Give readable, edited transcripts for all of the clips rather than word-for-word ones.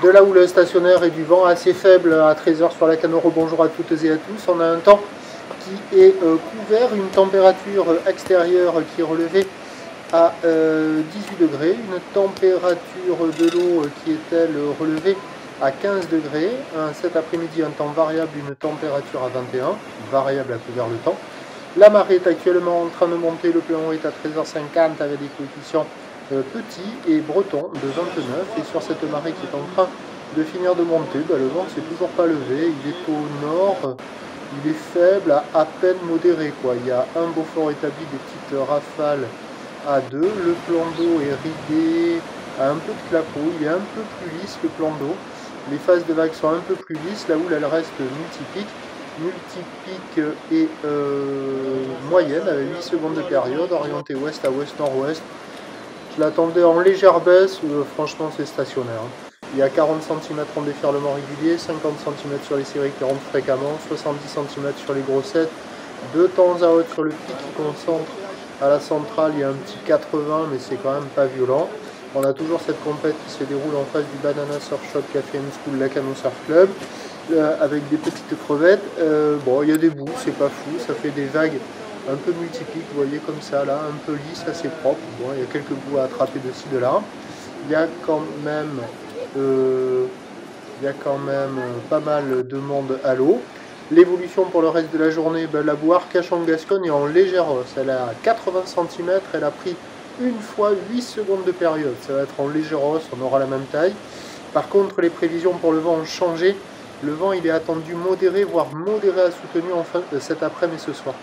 de la houle stationnaire et du vent assez faible à 13h sur la Canoro. Bonjour à toutes et à tous. On a un temps qui est couvert, une température extérieure qui est relevée à 18 degrés, une température de l'eau qui est elle relevée à 15 degrés. Cet après-midi, un temps variable, une température à 21, variable à couvert le temps. La marée est actuellement en train de monter, le plan est à 13h50 avec des coefficients petits et bretons de 29. Et sur cette marée qui est en train de finir de monter, le vent s'est toujours pas levé, il est au nord, il est faible, à peine modéré, quoi. Il y a un Beaufort établi, des petites rafales à 2, le plan d'eau est ridé à un peu de clapot, il est un peu plus lisse le plan d'eau, les phases de vagues sont un peu plus lisses, la houle elle reste multipique et moyenne avec 8 secondes de période, orientée ouest à ouest-nord-ouest. Je l'attendais en légère baisse, franchement c'est stationnaire. Il y a 40 cm en déferlement régulier, 50 cm sur les séries qui rentrent fréquemment, 70 cm sur les grossettes, de temps à autre sur le pic qui concentre à la centrale, il y a un petit 80 mais c'est quand même pas violent. On a toujours cette compète qui se déroule en face du Banana Surf Shop Café & School Lacanau Surf Club, avec des petites crevettes. Bon, il y a des bouts, c'est pas fou, ça fait des vagues un peu multipliques, vous voyez comme ça là, un peu lisse, assez propre. Bon, il y a quelques bouts à attraper de ci, de là. Il y a quand même, pas mal de monde à l'eau. L'évolution pour le reste de la journée, la boue Arcache en Gascogne est en légère hausse. Elle est à 80 cm, elle a pris une fois 8 secondes de période. Ça va être en légère hausse, on aura la même taille. Par contre, les prévisions pour le vent ont changé. Le vent, il est attendu modéré, voire modéré à soutenu en fin, cet après-midi et ce soir.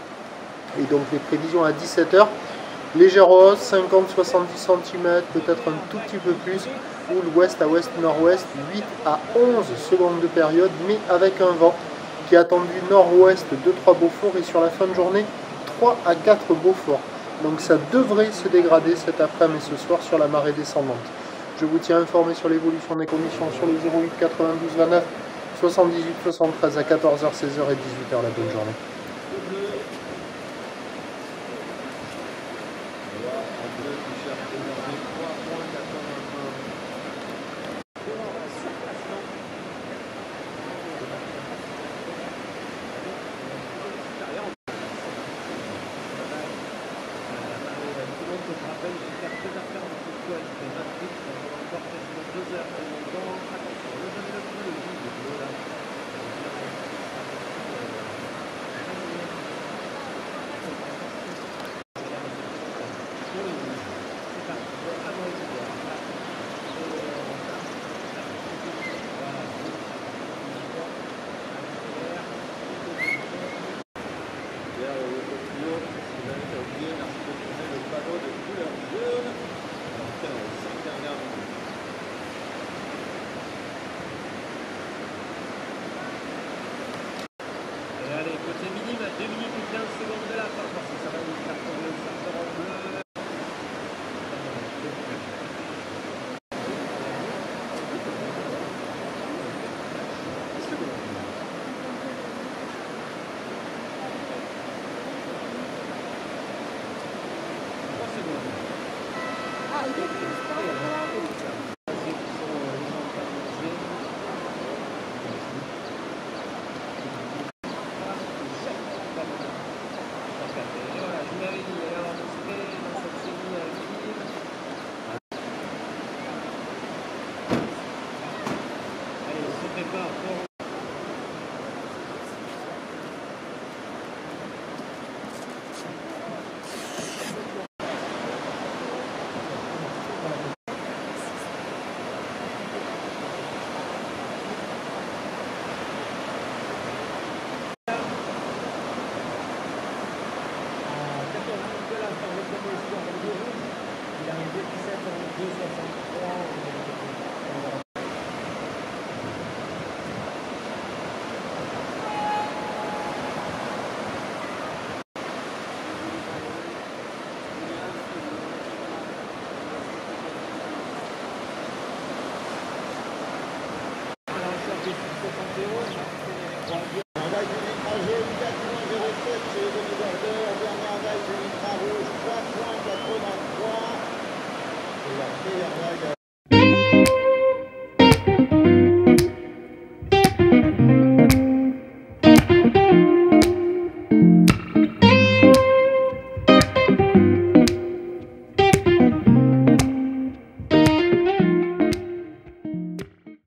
Et donc les prévisions à 17h, légère hausse, 50-70 cm, peut-être un tout petit peu plus, ou l'ouest à ouest-nord-ouest, 8 à 11 secondes de période, mais avec un vent qui est attendu nord-ouest de 3 Beaufort et sur la fin de journée 3 à 4 Beaufort. Donc ça devrait se dégrader cet après-midi et ce soir sur la marée descendante. Je vous tiens informé sur l'évolution des conditions sur le 08 92 29 78 73 à 14h, 16h et 18h. La bonne journée. Je rappelle, jusqu'à 13h40, c'est encore quasiment 2 heures.